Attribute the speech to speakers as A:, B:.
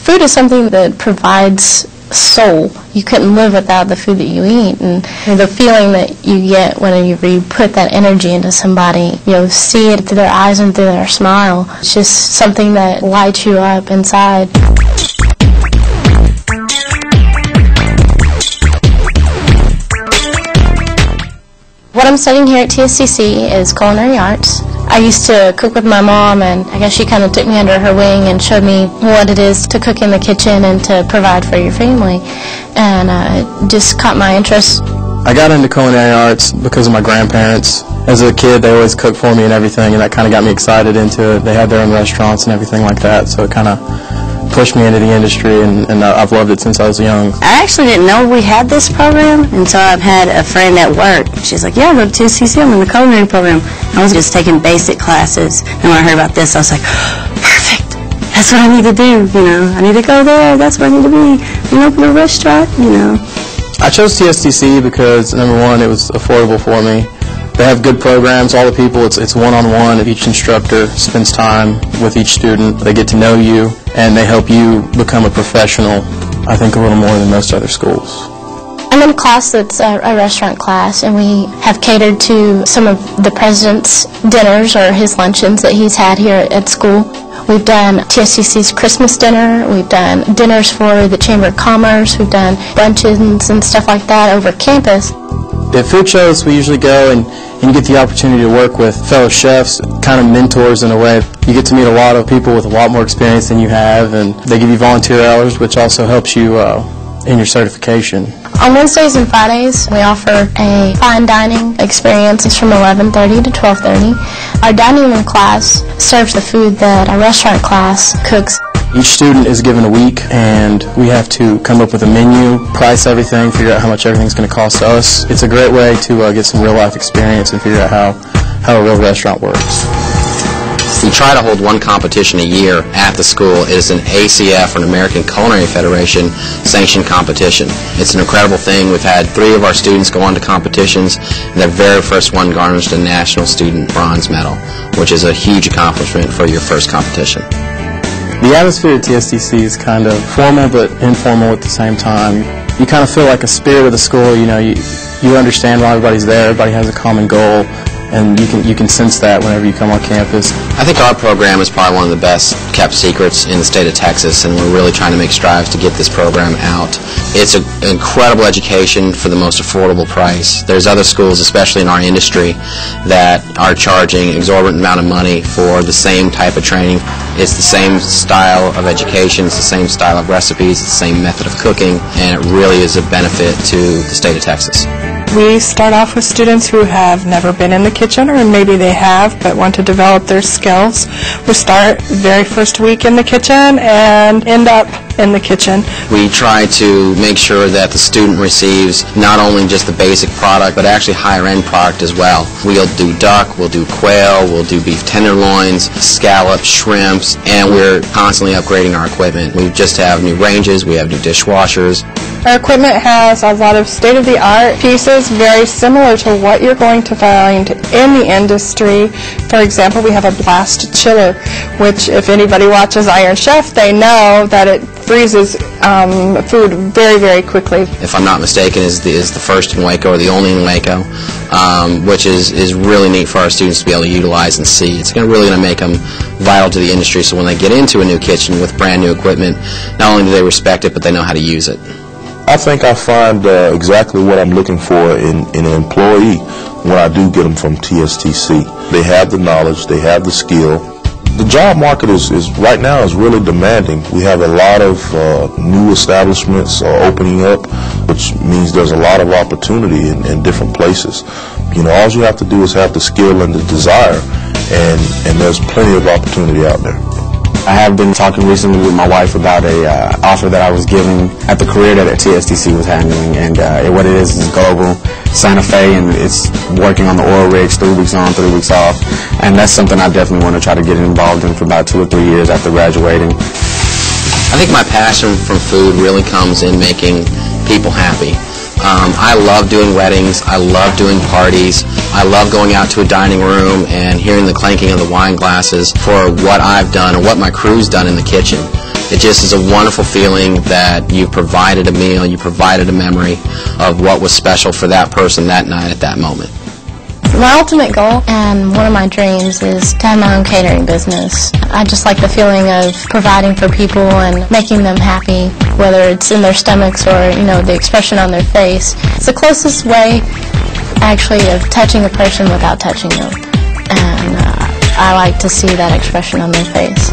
A: Food is something that provides soul. You couldn't live without the food that you eat, and the feeling that you get whenever you put that energy into somebody, see it through their eyes and through their smile. It's just something that lights you up inside. What I'm studying here at TSTC is Culinary Arts. I used to cook with my mom, and I guess she kind of took me under her wing and showed me what it is to cook in the kitchen and to provide for your family, and it just caught my interest.
B: I got into Culinary Arts because of my grandparents. As a kid, they always cooked for me and everything, and that kind of got me excited into it. They had their own restaurants and everything like that, so it kind of pushed me into the industry, and I've loved it since I was young.
C: I actually didn't know we had this program until I've had a friend at work. She's like, yeah, I go to TSTC, I'm in the culinary program. I was just taking basic classes, and when I heard about this, I was like, perfect, that's what I need to do, I need to go there, that's where I need to be, and open a restaurant,
B: I chose TSTC because, number one, it was affordable for me. They have good programs, all the people, it's one-on-one. Each instructor spends time with each student. They get to know you, and they help you become a professional, I think a little more than most other schools.
A: I'm in a class that's a restaurant class, and we have catered to some of the president's dinners or his luncheons that he's had here at school. We've done TSTC's Christmas dinner, we've done dinners for the Chamber of Commerce, we've done luncheons and stuff like that over campus.
B: At food shows, we usually go and you get the opportunity to work with fellow chefs, kind of mentors in a way. You get to meet a lot of people with a lot more experience than you have, and they give you volunteer hours, which also helps you in your certification.
A: On Wednesdays and Fridays, we offer a fine dining experience. It's from 11:30 to 12:30. Our dining room class serves the food that our restaurant class cooks.
B: Each student is given a week, and we have to come up with a menu, price everything, figure out how much everything's going to cost us. It's a great way to get some real-life experience and figure out how a real restaurant works.
D: We try to hold one competition a year at the school. It is an ACF, or an American Culinary Federation, sanctioned competition. It's an incredible thing. We've had 3 of our students go on to competitions, and their very first one garnished a National Student Bronze Medal, which is a huge accomplishment for your first competition.
B: The atmosphere at TSTC is kind of formal but informal at the same time. You kind of feel like a spirit of the school. You understand why everybody's there. Everybody has a common goal, and you can sense that whenever you come on campus.
D: I think our program is probably one of the best kept secrets in the state of Texas, and we're really trying to make strides to get this program out. It's an incredible education for the most affordable price. There's other schools, especially in our industry, that are charging exorbitant amount of money for the same type of training. It's the same style of education, it's the same style of recipes, it's the same method of cooking, and it really is a benefit to the state of Texas.
E: We start off with students who have never been in the kitchen, or maybe they have but want to develop their skills. We start very first week in the kitchen and end up in the kitchen.
D: We try to make sure that the student receives not only just the basic product, but actually higher end product as well. We'll do duck, we'll do quail, we'll do beef tenderloins, scallops, shrimps, and we're constantly upgrading our equipment. We just have new ranges, we have new dishwashers.
E: Our equipment has a lot of state-of-the-art pieces, very similar to what you're going to find in the industry. For example, we have a blast chiller, which if anybody watches Iron Chef, they know that it freezes food very, very quickly.
D: If I'm not mistaken, is the first in Waco, or the only in Waco, which is really neat for our students to be able to utilize and see. It's really going to make them vital to the industry, so when they get into a new kitchen with brand new equipment, not only do they respect it, but they know how to use it.
F: I think I find exactly what I'm looking for in an employee when I do get them from TSTC. They have the knowledge, they have the skill. The job market is right now is really demanding. We have a lot of new establishments opening up, which means there's a lot of opportunity in different places. All you have to do is have the skill and the desire, and there's plenty of opportunity out there.
G: I have been talking recently with my wife about a offer that I was given at the career that TSTC was handling, and what it is global Santa Fe, and it's working on the oil rigs 3 weeks on, 3 weeks off, and that's something I definitely want to try to get involved in for about 2 or 3 years after graduating.
D: I think my passion from food really comes in making people happy. I love doing weddings, I love doing parties, I love going out to a dining room and hearing the clanking of the wine glasses for what I've done or what my crew's done in the kitchen. It just is a wonderful feeling that you provided a meal, you provided a memory of what was special for that person that night at that moment.
A: My ultimate goal and one of my dreams is to have my own catering business. I just like the feeling of providing for people and making them happy, whether it's in their stomachs or, the expression on their face. It's the closest way, actually, of touching a person without touching them. And I like to see that expression on their face.